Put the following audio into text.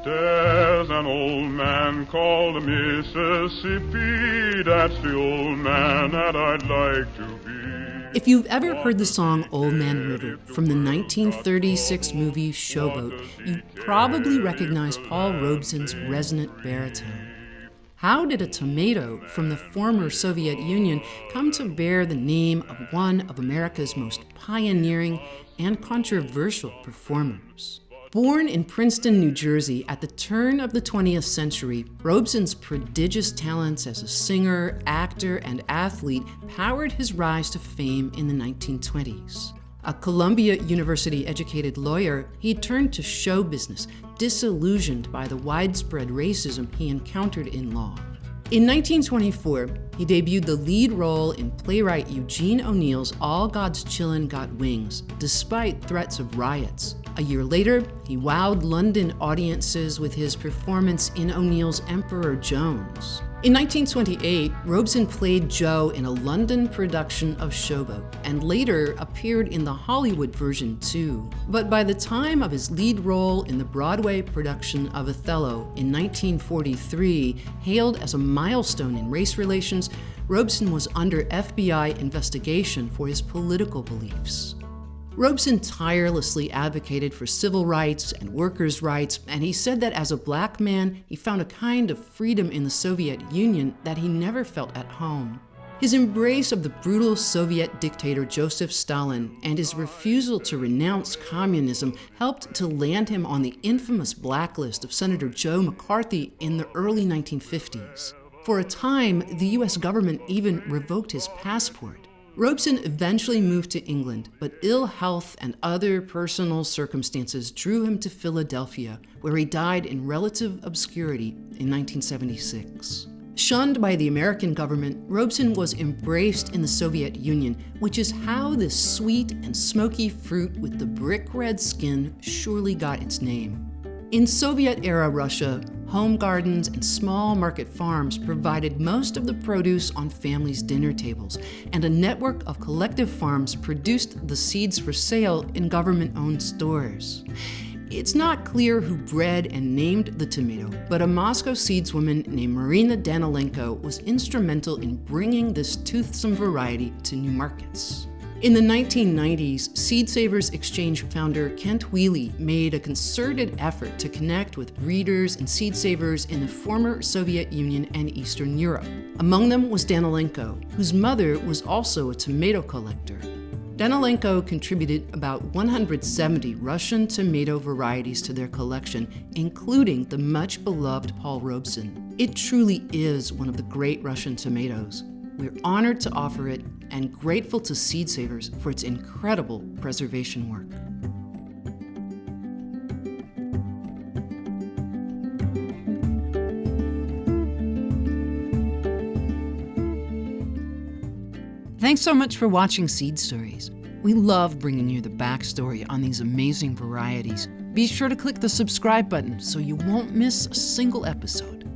There's an old man called Mississippi. That's the old man that I'd like to be. If you've ever heard the song Old Man River from the 1936 movie Showboat, you probably recognize Paul Robeson's resonant baritone. How did a tomato from the former Soviet Union come to bear the name of one of America's most pioneering and controversial performers? Born in Princeton, New Jersey at the turn of the 20th century, Robeson's prodigious talents as a singer, actor, and athlete powered his rise to fame in the 1920s. A Columbia University-educated lawyer, he turned to show business, disillusioned by the widespread racism he encountered in law. In 1924, he debuted the lead role in playwright Eugene O'Neill's All God's Chillun' Got Wings, despite threats of riots. A year later, he wowed London audiences with his performance in O'Neill's Emperor Jones. In 1928, Robeson played Joe in a London production of Showboat, and later appeared in the Hollywood version too. But by the time of his lead role in the Broadway production of Othello in 1943, hailed as a milestone in race relations, Robeson was under FBI investigation for his political beliefs. Robeson tirelessly advocated for civil rights and workers' rights, and he said that as a black man, he found a kind of freedom in the Soviet Union that he never felt at home. His embrace of the brutal Soviet dictator Joseph Stalin and his refusal to renounce communism helped to land him on the infamous blacklist of Senator Joe McCarthy in the early 1950s. For a time, the US government even revoked his passport. Robeson eventually moved to England, but ill health and other personal circumstances drew him to Philadelphia, where he died in relative obscurity in 1976. Shunned by the American government, Robeson was embraced in the Soviet Union, which is how this sweet and smoky fruit with the brick-red skin surely got its name. In Soviet-era Russia, home gardens and small market farms provided most of the produce on families' dinner tables, and a network of collective farms produced the seeds for sale in government-owned stores. It's not clear who bred and named the tomato, but a Moscow seedswoman named Marina Danilenko was instrumental in bringing this toothsome variety to new markets. In the 1990s, Seed Savers Exchange founder Kent Wheely made a concerted effort to connect with breeders and seed savers in the former Soviet Union and Eastern Europe. Among them was Danilenko, whose mother was also a tomato collector. Danilenko contributed about 170 Russian tomato varieties to their collection, including the much-beloved Paul Robeson. It truly is one of the great Russian tomatoes. We're honored to offer it and grateful to Seed Savers for its incredible preservation work. Thanks so much for watching Seed Stories. We love bringing you the backstory on these amazing varieties. Be sure to click the subscribe button so you won't miss a single episode.